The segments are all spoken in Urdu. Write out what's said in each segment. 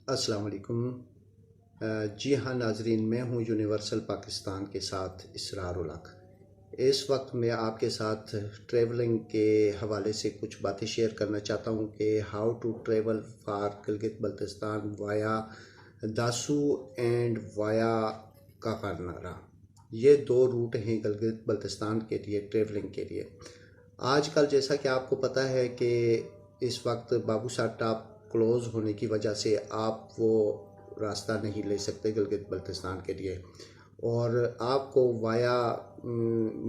السلام علیکم۔ جی ہاں ناظرین، میں ہوں یونیورسل پاکستان کے ساتھ اسرار الحق۔ اس وقت میں آپ کے ساتھ ٹریولنگ کے حوالے سے کچھ باتیں شیئر کرنا چاہتا ہوں کہ how to travel for Gilgit Baltistan via Dasu and وایا کاکانارا۔ یہ دو روٹ ہیں گلگت بلتستان کے لیے ٹریولنگ کے لیے۔ آج کل جیسا کہ آپ کو پتہ ہے کہ اس وقت بابوسار ٹاپ کلوز ہونے کی وجہ سے آپ وہ راستہ نہیں لے سکتے گلگت بلتستان کے لیے، اور آپ کو via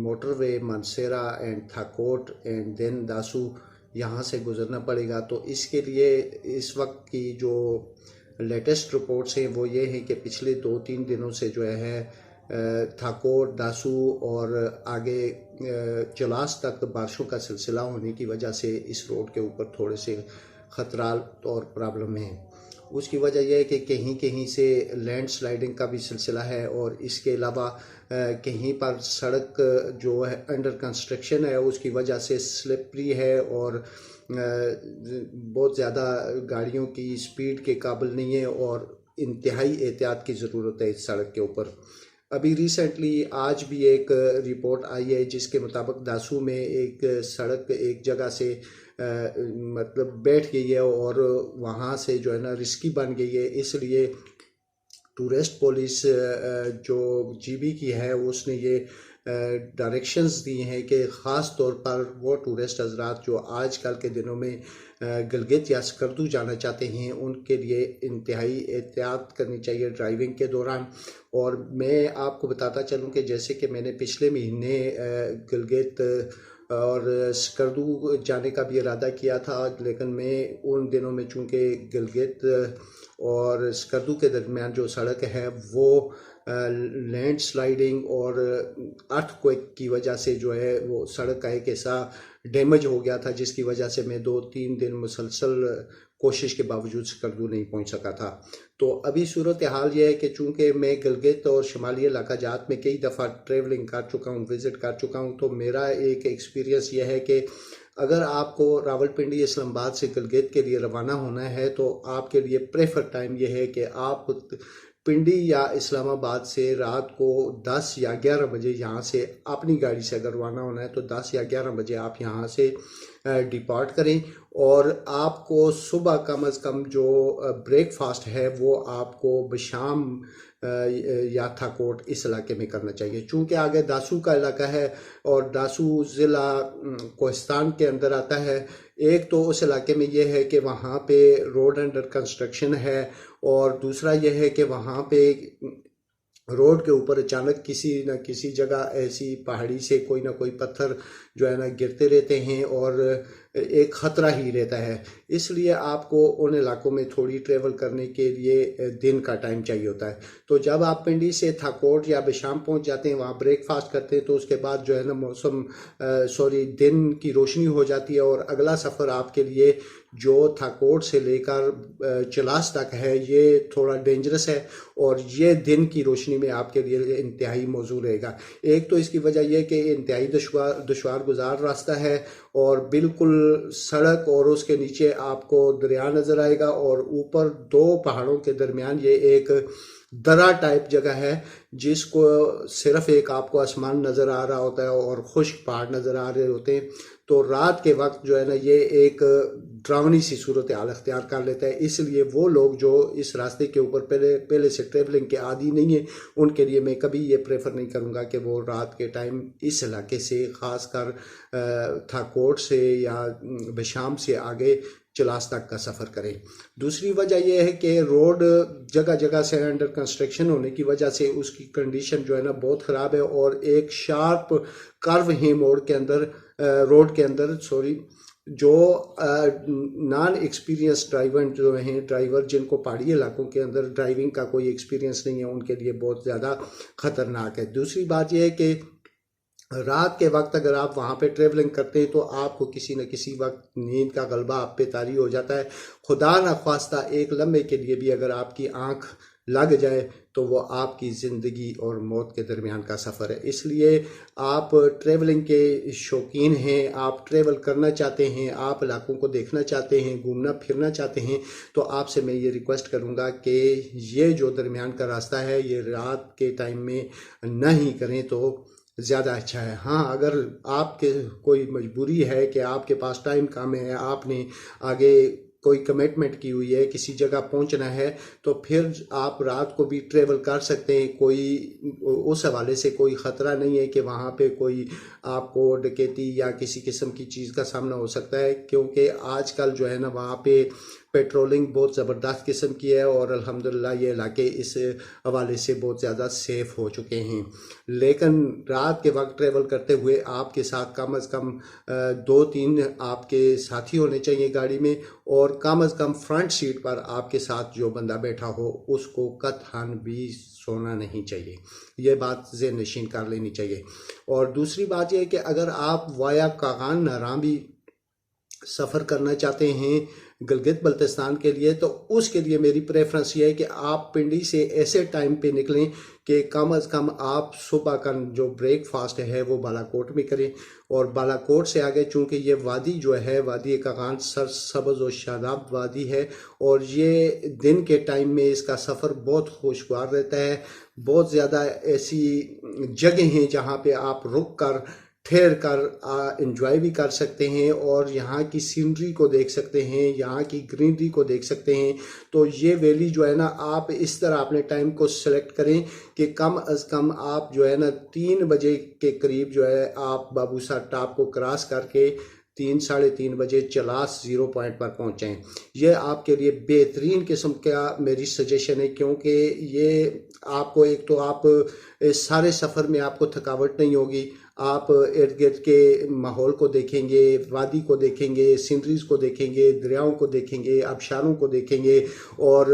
motorway Mansehra and Thakot and then Dasu یہاں سے گزرنا پڑے گا۔ تو اس کے لیے اس وقت کی جو لیٹسٹ رپورٹس ہیں وہ یہ ہیں کہ پچھلے 2-3 دنوں سے جو ہے تھاکوٹ، داسو اور آگے چلاس تک بارشوں کا سلسلہ ہونے کی وجہ سے اس روڈ کے اوپر تھوڑے سے خطرات اور پرابلم ہیں۔ اس کی وجہ یہ ہے کہ کہیں کہیں سے لینڈ سلائیڈنگ کا بھی سلسلہ ہے، اور اس کے علاوہ کہیں پر سڑک جو ہے انڈر کنسٹرکشن ہے، اس کی وجہ سے سلپری ہے اور بہت زیادہ گاڑیوں کی سپیڈ کے قابل نہیں ہے، اور انتہائی احتیاط کی ضرورت ہے اس سڑک کے اوپر۔ ابھی ریسنٹلی آج بھی ایک رپورٹ آئی ہے جس کے مطابق داسو میں ایک سڑک ایک جگہ سے مطلب بیٹھ گئی ہے اور وہاں سے جو ہے نا رسکی بن گئی ہے۔ اس لیے ٹورسٹ پولیس جو جی بی کی ہے اس نے یہ ڈائریکشنز دی ہیں کہ خاص طور پر وہ ٹورسٹ حضرات جو آج کل کے دنوں میں گلگت یا سکردو جانا چاہتے ہیں ان کے لیے انتہائی احتیاط کرنی چاہیے ڈرائیونگ کے دوران۔ اور میں آپ کو بتاتا چلوں کہ جیسے کہ میں نے پچھلے مہینے گلگت اور سکردو جانے کا بھی ارادہ کیا تھا، لیکن میں ان دنوں میں چونکہ گلگت اور سکردو کے درمیان جو سڑک ہے وہ لینڈ سلائیڈنگ اور ارتھ کوئک کی وجہ سے جو ہے وہ سڑک کا ایک ایسا ڈیمیج ہو گیا تھا جس کی وجہ سے میں 2-3 دن مسلسل کوشش کے باوجود سکردو نہیں پہنچ سکا تھا۔ تو ابھی صورتحال یہ ہے کہ چونکہ میں گلگت اور شمالی علاقہ جات میں کئی دفعہ ٹریولنگ کر چکا ہوں، وزٹ کر چکا ہوں، تو میرا ایک ایکسپیرینس یہ ہے کہ اگر آپ کو راولپنڈی اسلام آباد سے گلگت کے لیے روانہ ہونا ہے تو آپ کے لیے پریفر ٹائم یہ ہے کہ آپ پنڈی یا اسلام آباد سے رات کو 10 یا 11 بجے یہاں سے اپنی گاڑی سے اگر روانہ ہونا ہے تو 10 یا 11 بجے آپ یہاں سے ڈپارٹ کریں، اور آپ کو صبح کم از کم جو بریک فاسٹ ہے وہ آپ کو بشام یا تھاکوٹ اس علاقے میں کرنا چاہیے، چونکہ آگے داسو کا علاقہ ہے اور داسو ضلع کوہستان کے اندر آتا ہے۔ ایک تو اس علاقے میں یہ ہے کہ وہاں پہ روڈ انڈر کنسٹرکشن ہے، اور دوسرا یہ ہے کہ وہاں پہ روڈ کے اوپر اچانک کسی نہ کسی جگہ ایسی پہاڑی سے کوئی نہ کوئی پتھر جو ہے نا گرتے رہتے ہیں اور ایک خطرہ ہی رہتا ہے۔ اس لیے آپ کو ان علاقوں میں تھوڑی ٹریول کرنے کے لیے دن کا ٹائم چاہیے ہوتا ہے۔ تو جب آپ پنڈی سے تھاکوٹ یا بشام پہنچ جاتے ہیں، وہاں بریک فاسٹ کرتے ہیں، تو اس کے بعد جو ہے نا دن کی روشنی ہو جاتی ہے، اور اگلا سفر آپ کے لیے جو تھاکوٹ سے لے کر چلاس تک ہے یہ تھوڑا ڈینجرس ہے، اور یہ دن کی روشنی میں آپ کے لیے انتہائی موزوں رہے گا۔ ایک تو اس کی وجہ یہ کہ انتہائی دشوار گزار راستہ ہے، اور بالکل سڑک اور اس کے نیچے آپ کو دریا نظر آئے گا، اور اوپر 2 پہاڑوں کے درمیان یہ ایک درہ ٹائپ جگہ ہے جس کو صرف ایک آپ کو آسمان نظر آ رہا ہوتا ہے اور خشک پہاڑ نظر آ رہے ہوتے ہیں۔ تو رات کے وقت جو ہے نا یہ ایک ڈراؤنی سی صورتحال اختیار کر لیتا ہے۔ اس لیے وہ لوگ جو اس راستے کے اوپر پہلے سے ٹریولنگ کے عادی نہیں ہیں ان کے لیے میں کبھی یہ پریفر نہیں کروں گا کہ وہ رات کے ٹائم اس علاقے سے، خاص کر تھاکوٹ سے یا بشام سے آگے چلاس تک کا سفر کریں۔ دوسری وجہ یہ ہے کہ روڈ جگہ جگہ سے انڈر کنسٹرکشن ہونے کی وجہ سے اس کی کنڈیشن جو ہے نا بہت خراب ہے، اور ایک شارپ کرو ہے روڈ کے اندر جو نان ایکسپیرینس ڈرائیور جن کو پہاڑی علاقوں کے اندر ڈرائیونگ کا کوئی ایکسپیرینس نہیں ہے ان کے لیے بہت زیادہ خطرناک ہے۔ دوسری بات یہ ہے کہ رات کے وقت اگر آپ وہاں پہ ٹریولنگ کرتے ہیں تو آپ کو کسی نہ کسی وقت نیند کا غلبہ آپ پہ طاری ہو جاتا ہے۔ خدا نخواستہ ایک لمحے کے لیے بھی اگر آپ کی آنکھ لگ جائے تو وہ آپ کی زندگی اور موت کے درمیان کا سفر ہے۔ اس لیے آپ ٹریولنگ کے شوقین ہیں، آپ ٹریول کرنا چاہتے ہیں، آپ علاقوں کو دیکھنا چاہتے ہیں، گھومنا پھرنا چاہتے ہیں، تو آپ سے میں یہ ریکویسٹ کروں گا کہ یہ جو درمیان کا راستہ ہے یہ رات کے ٹائم میں نہ ہی کریں تو زیادہ اچھا ہے۔ ہاں، اگر آپ کے کوئی مجبوری ہے کہ آپ کے پاس ٹائم کم ہے، آپ نے آگے کوئی کمٹمنٹ کی ہوئی ہے، کسی جگہ پہنچنا ہے، تو پھر آپ رات کو بھی ٹریول کر سکتے ہیں۔ کوئی اس حوالے سے کوئی خطرہ نہیں ہے کہ وہاں پہ کوئی آپ کو ڈکیتی یا کسی قسم کی چیز کا سامنا ہو سکتا ہے، کیونکہ آج کل جو ہے نا وہاں پہ پیٹرولنگ بہت زبردست قسم کی ہے، اور الحمدللہ یہ علاقے اس حوالے سے بہت زیادہ سیف ہو چکے ہیں۔ لیکن رات کے وقت ٹریول کرتے ہوئے آپ کے ساتھ کم از کم 2-3 آپ کے ساتھی ہونے چاہیے گاڑی میں، اور کم از کم فرنٹ سیٹ پر آپ کے ساتھ جو بندہ بیٹھا ہو اس کو قطعاً بھی سونا نہیں چاہیے۔ یہ بات ذہن نشین کر لینی چاہیے۔ اور دوسری بات یہ ہے کہ اگر آپ وایا کاغان نارام بھی سفر کرنا چاہتے ہیں گلگت بلتستان کے لیے، تو اس کے لیے میری پریفرنس یہ ہے کہ آپ پنڈی سے ایسے ٹائم پہ نکلیں کہ کم از کم آپ صبح کا جو بریک فاسٹ ہے وہ بالا کوٹ میں کریں، اور بالا کوٹ سے آگے چونکہ یہ وادی جو ہے وادی کاغان سرسبز و شاداب وادی ہے، اور یہ دن کے ٹائم میں اس کا سفر بہت خوشگوار رہتا ہے۔ بہت زیادہ ایسی جگہیں ہیں جہاں پہ آپ رک کر ٹھہر کر انجوائے بھی کر سکتے ہیں، اور یہاں کی سینری کو دیکھ سکتے ہیں، یہاں کی گرینری کو دیکھ سکتے ہیں۔ تو یہ ویلی جو ہے نا آپ اس طرح اپنے ٹائم کو سلیکٹ کریں کہ کم از کم آپ جو ہے نا 3 بجے کے قریب جو ہے آپ بابوسا ٹاپ کو کراس کر کے 3-3:30 بجے چلاس 0 پوائنٹ پر پہنچیں۔ یہ آپ کے لیے بہترین قسم کا میری سجیشن ہے، کیونکہ یہ آپ کو ایک تو آپ سارے سفر میں آپ کو تھکاوٹ نہیں ہوگی، آپ ارد گرد کے ماحول کو دیکھیں گے، وادی کو دیکھیں گے، سینریز کو دیکھیں گے، دریاؤں کو دیکھیں گے، آبشاروں کو دیکھیں گے، اور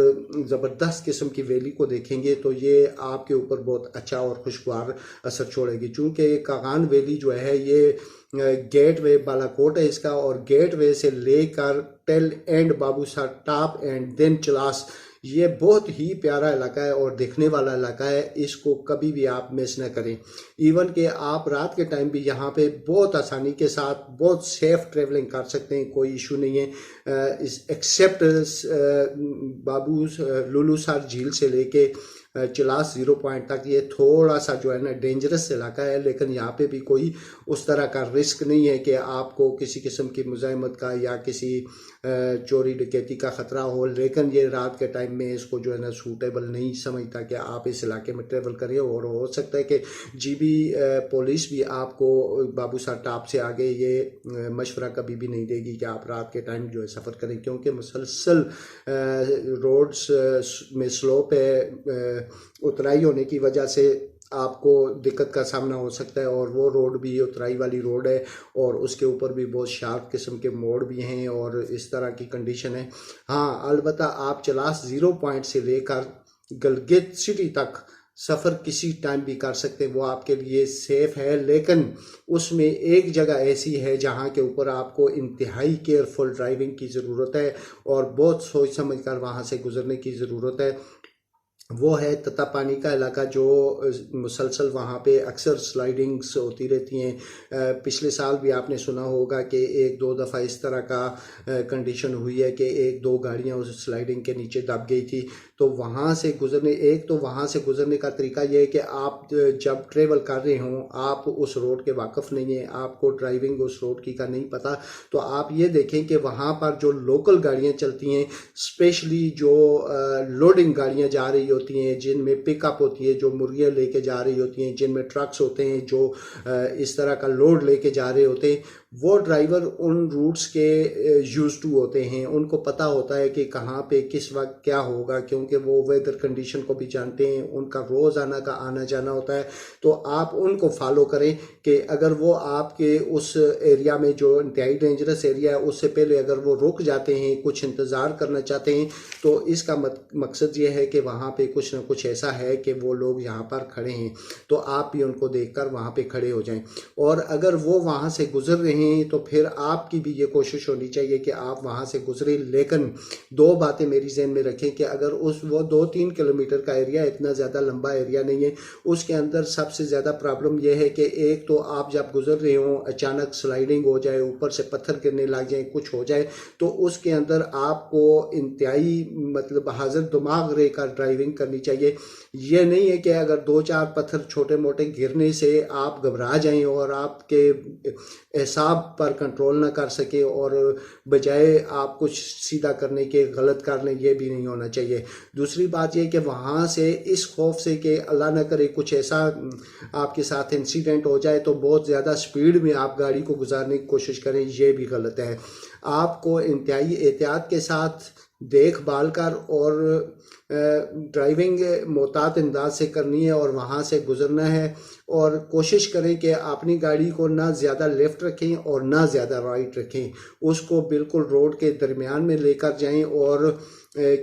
زبردست قسم کی ویلی کو دیکھیں گے، تو یہ آپ کے اوپر بہت اچھا اور خوشگوار اثر چھوڑے گی۔ چونکہ کاغان ویلی جو ہے یہ گیٹ وے بالا کوٹ ہے اس کا، اور گیٹ وے سے لے کر ٹیل and Babusar top and then Chilas, یہ بہت ہی پیارا علاقہ ہے اور دیکھنے والا علاقہ ہے۔ اس کو کبھی بھی آپ مس نہ کریں۔ ایون کہ آپ رات کے ٹائم بھی یہاں پہ بہت آسانی کے ساتھ بہت سیف ٹریولنگ کر سکتے ہیں، کوئی ایشو نہیں ہے، ایکسیپٹ لولو سار جھیل سے لے کے چلاس 0 پوائنٹ تک یہ تھوڑا سا جو ہے نا ڈینجرس علاقہ ہے، لیکن یہاں پہ بھی کوئی اس طرح کا رسک نہیں ہے کہ آپ کو کسی قسم کی مزاحمت کا یا کسی چوری ڈکیتی کا خطرہ ہو۔ لیکن یہ رات کے ٹائم میں اس کو جو ہے نا سوٹیبل نہیں سمجھتا کہ آپ اس علاقے میں ٹریول کریں، اور ہو سکتا ہے کہ جی بی پولیس بھی آپ کو بابوسا ٹاپ سے آگے یہ مشورہ کبھی بھی نہیں دے گی کہ آپ رات کے ٹائم جو ہے سفر کریں، کیونکہ مسلسل روڈز میں سلوپ ہے، اترائی ہونے کی وجہ سے آپ کو دقت کا سامنا ہو سکتا ہے، اور وہ روڈ بھی اترائی والی روڈ ہے، اور اس کے اوپر بھی بہت شارپ قسم کے موڑ بھی ہیں، اور اس طرح کی کنڈیشن ہے۔ ہاں البتہ آپ چلاس 0 پوائنٹ سے لے کر گلگت سٹی تک سفر کسی ٹائم بھی کر سکتے ہیں، وہ آپ کے لیے سیف ہے، لیکن اس میں ایک جگہ ایسی ہے جہاں کے اوپر آپ کو انتہائی کیئرفل ڈرائیونگ کی ضرورت ہے، اور بہت سوچ سمجھ کر وہاں سے گزرنے کی ضرورت ہے۔ وہ ہے تتا پانی کا علاقہ، جو مسلسل وہاں پہ اکثر سلائیڈنگز ہوتی رہتی ہیں۔ پچھلے سال بھی آپ نے سنا ہوگا کہ 1-2 دفعہ اس طرح کا کنڈیشن ہوئی ہے کہ 1-2 گاڑیاں اس سلائیڈنگ کے نیچے دب گئی تھی۔ تو وہاں سے گزرنے کا طریقہ یہ ہے کہ آپ جب ٹریول کر رہے ہوں، آپ اس روڈ کے واقف نہیں ہیں، آپ کو ڈرائیونگ اس روڈ کی کا نہیں پتہ، تو آپ یہ دیکھیں کہ وہاں پر جو لوکل گاڑیاں چلتی ہیں، اسپیشلی جو لوڈنگ گاڑیاں جا رہی ہوتی ہیں، جن میں پک اپ ہوتی ہے، جو مرغیاں لے کے جا رہی ہوتی ہیں، جن میں ٹرکس ہوتے ہیں جو اس طرح کا لوڈ لے کے جا رہے ہوتے ہیں، وہ ڈرائیور ان روٹس کے یوز ٹو ہوتے ہیں، ان کو پتہ ہوتا ہے کہ کہاں پہ کس وقت کیا ہوگا، کیونکہ وہ ویدر کنڈیشن کو بھی جانتے ہیں، ان کا روزانہ کا آنا جانا ہوتا ہے۔ تو آپ ان کو فالو کریں کہ اگر وہ آپ کے اس ایریا میں جو انتہائی ڈینجرس ایریا ہے اس سے پہلے اگر وہ رک جاتے ہیں، کچھ انتظار کرنا چاہتے ہیں، تو اس کا مقصد یہ ہے کہ وہاں پہ کچھ نہ کچھ ایسا ہے کہ وہ لوگ یہاں پر کھڑے ہیں، تو آپ بھی ان کو دیکھ کر وہاں پہ کھڑے ہو جائیں۔ اور اگر وہ وہاں سے گزر رہے ہیں ہیں تو پھر آپ کی بھی یہ کوشش ہونی چاہیے کہ آپ وہاں سے گزریں، لیکن دو باتیں میری ذہن میں رکھیں کہ اگر وہ 2-3 کلومیٹر کا ایریا اتنا زیادہ لمبا ایریا نہیں ہے، اس کے اندر سب سے زیادہ پرابلم یہ ہے کہ ایک تو آپ جب گزر رہے ہوں اچانک سلائڈنگ ہو جائے، اوپر سے پتھر گرنے لگ جائیں، کچھ ہو جائے، تو اس کے اندر آپ کو انتہائی مطلب حاضر دماغ رہ کر ڈرائیونگ کرنی چاہیے۔ یہ نہیں ہے کہ اگر 2-4 پتھر چھوٹے موٹے گرنے سے آپ گھبرا جائیں اور آپ کے اعصاب پر کنٹرول نہ کر سکیں اور بجائے آپ کچھ سیدھا کرنے کے غلط کر لیں، یہ بھی نہیں ہونا چاہیے۔ دوسری بات یہ کہ وہاں سے اس خوف سے کہ اللہ نہ کرے کچھ ایسا آپ کے ساتھ انسیڈنٹ ہو جائے تو بہت زیادہ سپیڈ میں آپ گاڑی کو گزارنے کی کوشش کریں، یہ بھی غلط ہے۔ آپ کو انتہائی احتیاط کے ساتھ دیکھ بھال کر اور ڈرائیونگ محتاط انداز سے کرنی ہے اور وہاں سے گزرنا ہے، اور کوشش کریں کہ اپنی گاڑی کو نہ زیادہ لیفٹ رکھیں اور نہ زیادہ رائٹ رکھیں، اس کو بالکل روڈ کے درمیان میں لے کر جائیں اور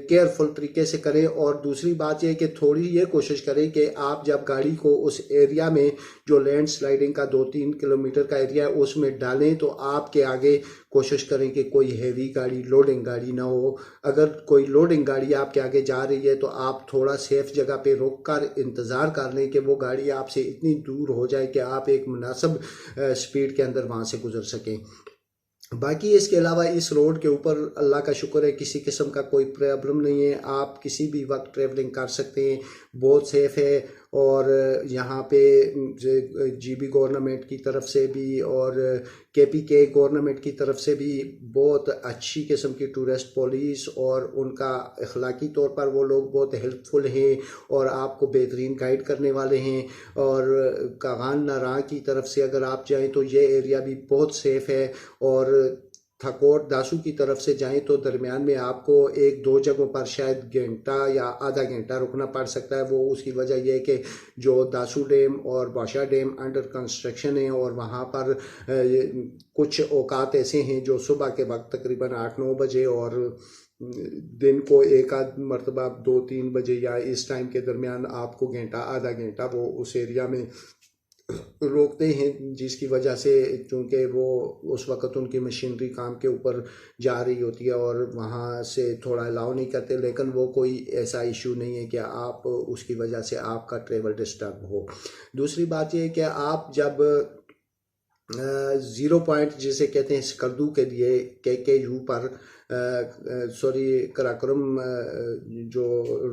کیئرفل طریقے سے کریں۔ اور دوسری بات یہ کہ تھوڑی یہ کوشش کریں کہ آپ جب گاڑی کو اس ایریا میں جو لینڈ سلائڈنگ کا 2-3 کلومیٹر کا ایریا ہے اس میں ڈالیں تو آپ کے آگے کوشش کریں کہ کوئی ہیوی گاڑی، لوڈنگ گاڑی نہ ہو۔ اگر کوئی لوڈنگ گاڑی آپ کے آگے جا رہی ہے تو آپ تھوڑا سیف جگہ پہ روک کر انتظار کر لیں کہ وہ گاڑی آپ سے اتنی دور ہو جائے کہ آپ ایک مناسب سپیڈ کے اندر وہاں سے گزر سکیں۔ باقی اس کے علاوہ اس روڈ کے اوپر اللہ کا شکر ہے کسی قسم کا کوئی پرابلم نہیں ہے، آپ کسی بھی وقت ٹریولنگ کر سکتے ہیں، بہت سیف ہے۔ اور یہاں پہ جی بی گورنمنٹ کی طرف سے بھی اور کے پی کے گورنمنٹ کی طرف سے بھی بہت اچھی قسم کی ٹورسٹ پولیس اور ان کا اخلاقی طور پر وہ لوگ بہت ہیلپ فل ہیں اور آپ کو بہترین گائیڈ کرنے والے ہیں۔ اور کاغان ناراں کی طرف سے اگر آپ جائیں تو یہ ایریا بھی بہت سیف ہے، اور تھکوٹ داسو کی طرف سے جائیں تو درمیان میں آپ کو 1-2 جگہوں پر شاید گھنٹہ یا آدھا گھنٹہ رکنا پڑ سکتا ہے۔ وہ اس کی وجہ یہ ہے کہ جو داسو ڈیم اور باشا ڈیم انڈر کنسٹرکشن ہیں اور وہاں پر کچھ اوقات ایسے ہیں جو صبح کے وقت تقریباً 8-9 بجے اور دن کو ایک آدھ مرتبہ 2-3 بجے یا اس ٹائم کے درمیان آپ کو گھنٹہ آدھا گھنٹہ وہ اس ایریا میں روکتے ہیں، جس کی وجہ سے چونکہ وہ اس وقت ان کی مشینری کام کے اوپر جا رہی ہوتی ہے اور وہاں سے تھوڑا الاؤ نہیں کرتے، لیکن وہ کوئی ایسا ایشو نہیں ہے کہ آپ اس کی وجہ سے آپ کا ٹریول ڈسٹرب ہو۔ دوسری بات یہ ہے کہ آپ جب 0 پوائنٹ جسے کہتے ہیں سکردو کے لیے کے یو پر کراکرم جو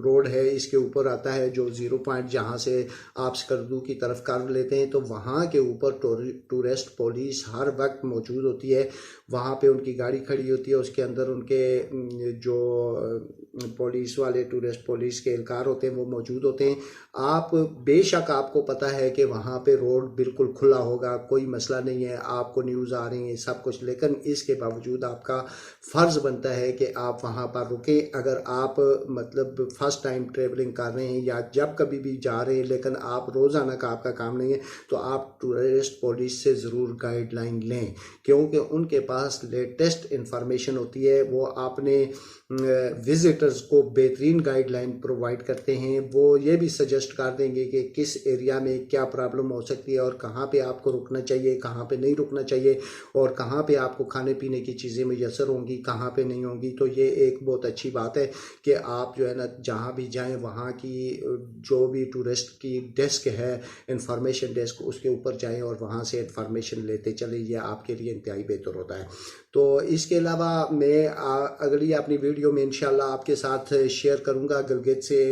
روڈ ہے اس کے اوپر آتا ہے، جو 0 پوائنٹ جہاں سے آپ سکردو کی طرف کر لیتے ہیں تو وہاں کے اوپر ٹورسٹ پولیس ہر وقت موجود ہوتی ہے۔ وہاں پہ ان کی گاڑی کھڑی ہوتی ہے، اس کے اندر ان کے جو پولیس والے ٹورسٹ پولیس کے اہلکار ہوتے ہیں وہ موجود ہوتے ہیں۔ آپ بے شک آپ کو پتہ ہے کہ وہاں پہ روڈ بالکل کھلا ہوگا، کوئی مسئلہ نہیں ہے، آپ کو نیوز آ رہی ہیں سب کچھ، لیکن اس کے باوجود آپ کا فرض بنتا ہے کہ آپ وہاں پر رکیں۔ اگر آپ مطلب فرسٹ ٹائم ٹریولنگ کر رہے ہیں یا جب کبھی بھی جا رہے ہیں لیکن آپ روزانہ کا آپ کا کام نہیں ہے تو آپ ٹورسٹ پولیس سے ضرور گائیڈ لائن لیں، کیونکہ ان کے پاس لیٹسٹ انفارمیشن ہوتی ہے، وہ اپنے وزٹرز کو بہترین گائیڈ لائن پرووائڈ کرتے ہیں۔ وہ یہ بھی سجیسٹ کر دیں گے کہ کس ایریا میں کیا پرابلم ہو سکتی ہے اور کہاں پہ آپ کو رکنا چاہیے، کہاں پہ نہیں رکنا چاہیے، اور کہاں پہ آپ کو کھانے پینے کی چیزیں میسر ہوں گی، کہاں پہ نہیں ہوں گی۔ تو یہ ایک بہت اچھی بات ہے کہ آپ جو ہے نا جہاں بھی جائیں وہاں کی جو بھی ٹورسٹ کی ڈیسک ہے، انفارمیشن ڈیسک، اس کے اوپر جائیں اور وہاں سے انفارمیشن لیتے چلیں، یہ آپ کے لیے انتہائی بہتر ہوتا ہے۔ تو اس کے علاوہ میں اگلی اپنی ویڈیو میں انشاءاللہ آپ کے ساتھ شیئر کروں گا گلگت سے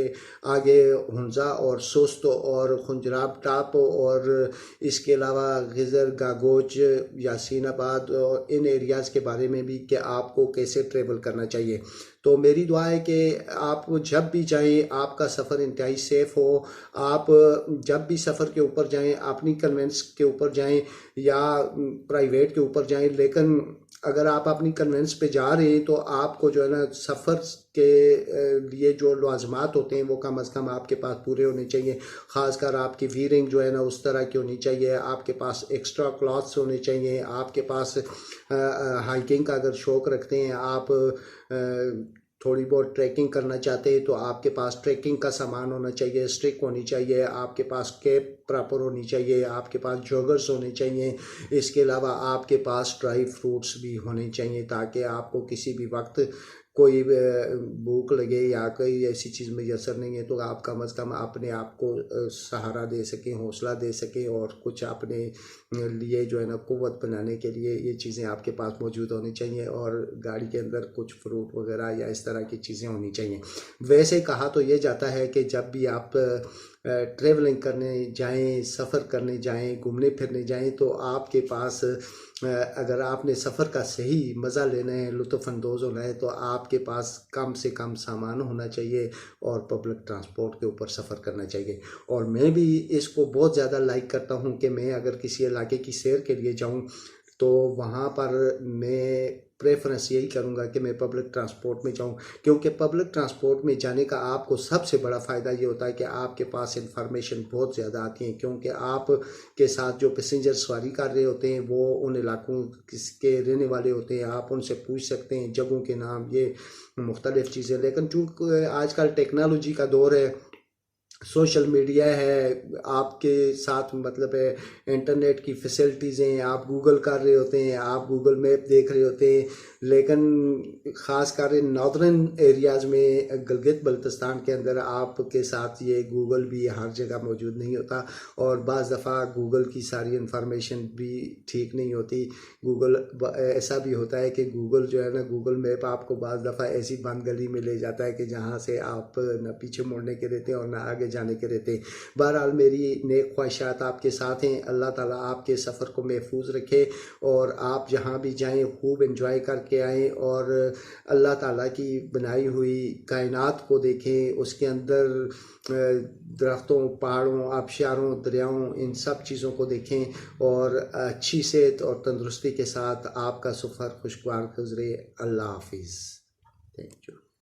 آگے ہنزا اور سست اور خنجراب ٹاپ اور اس کے علاوہ غزر، گاگوچ، یاسین آباد اور ان ایریاز کے بارے میں بھی کہ آپ کو کیسے ٹریول کرنا چاہیے۔ تو میری دعا ہے کہ آپ جب بھی جائیں آپ کا سفر انتہائی سیف ہو۔ آپ جب بھی سفر کے اوپر جائیں اپنی کنوینس کے اوپر جائیں یا پرائیویٹ کے اوپر جائیں، لیکن اگر آپ اپنی کنوینس پہ جا رہے ہیں تو آپ کو جو ہے نا سفر کے لیے جو لازمات ہوتے ہیں وہ کم از کم آپ کے پاس پورے ہونے چاہیے، خاص کر آپ کی ویئرنگ جو ہے نا اس طرح کی ہونی چاہیے، آپ کے پاس ایکسٹرا کلاتھس ہونے چاہیے، آپ کے پاس ہائکنگ کا اگر شوق رکھتے ہیں آپ تھوڑی بہت ٹریکنگ کرنا چاہتے ہیں تو آپ کے پاس ٹریکنگ کا سامان ہونا چاہیے، اسٹرک ہونی چاہیے، آپ کے پاس کیپ پراپر ہونی چاہیے، آپ کے پاس جوگرز ہونے چاہیے، اس کے علاوہ آپ کے پاس ڈرائی فروٹس بھی ہونے چاہیے تاکہ آپ کو کسی بھی وقت کوئی بھوک لگے یا کوئی ایسی چیز میسر نہیں ہے تو آپ کم از کم اپنے آپ کو سہارا دے سکیں، حوصلہ دے سکیں، اور کچھ اپنے لیے جو ہے نا قوت بنانے کے لیے یہ چیزیں آپ کے پاس موجود ہونی چاہیے، اور گاڑی کے اندر کچھ فروٹ وغیرہ یا اس طرح کی چیزیں ہونی چاہیے۔ ویسے کہا تو یہ جاتا ہے کہ جب بھی آپ ٹریولنگ کرنے جائیں، سفر کرنے جائیں، گھومنے پھرنے جائیں تو آپ کے پاس اگر آپ نے سفر کا صحیح مزہ لینا ہے، لطف اندوز ہونا ہے، تو آپ کے پاس کم سے کم سامان ہونا چاہیے اور پبلک ٹرانسپورٹ کے اوپر سفر کرنا چاہیے۔ اور میں بھی اس کو بہت زیادہ لائک کرتا ہوں کہ میں اگر کسی علاقے کی سیر کے لیے جاؤں تو وہاں پر میں پریفرنس یہی کروں گا کہ میں پبلک ٹرانسپورٹ میں جاؤں، کیونکہ پبلک ٹرانسپورٹ میں جانے کا آپ کو سب سے بڑا فائدہ یہ ہوتا ہے کہ آپ کے پاس انفارمیشن بہت زیادہ آتی ہیں، کیونکہ آپ کے ساتھ جو پیسنجر سواری کر رہے ہوتے ہیں وہ ان علاقوں کے رہنے والے ہوتے ہیں، آپ ان سے پوچھ سکتے ہیں جگہوں کے نام، یہ مختلف چیزیں۔ لیکن چونکہ آج کل ٹیکنالوجی کا دور ہے، سوشل میڈیا ہے، آپ کے ساتھ مطلب ہے انٹرنیٹ کی فیسلٹیز ہیں، آپ گوگل کر رہے ہوتے ہیں، آپ گوگل میپ دیکھ رہے ہوتے ہیں، لیکن خاص کر ناردرن ایریاز میں گلگت بلتستان کے اندر آپ کے ساتھ یہ گوگل بھی ہر جگہ موجود نہیں ہوتا، اور بعض دفعہ گوگل کی ساری انفارمیشن بھی ٹھیک نہیں ہوتی۔ گوگل ایسا بھی ہوتا ہے کہ گوگل جو ہے نا، گوگل میپ آپ کو بعض دفعہ ایسی بند گلی میں لے جاتا ہے کہ جہاں سے آپ نہ پیچھے مڑنے کے رہتے ہیں اور نہ آگے جانے کے رہتے ہیں۔ بہرحال میری نیک خواہشات آپ کے ساتھ ہیں، اللہ تعالیٰ آپ کے سفر کو محفوظ رکھے، اور آپ جہاں بھی جائیں خوب انجوائے کر کے آئیں، اور اللہ تعالیٰ کی بنائی ہوئی کائنات کو دیکھیں، اس کے اندر درختوں، پہاڑوں، آبشاروں، دریاؤں، ان سب چیزوں کو دیکھیں، اور اچھی صحت اور تندرستی کے ساتھ آپ کا سفر خوشگوار گزرے۔ اللہ حافظ۔ Thank you.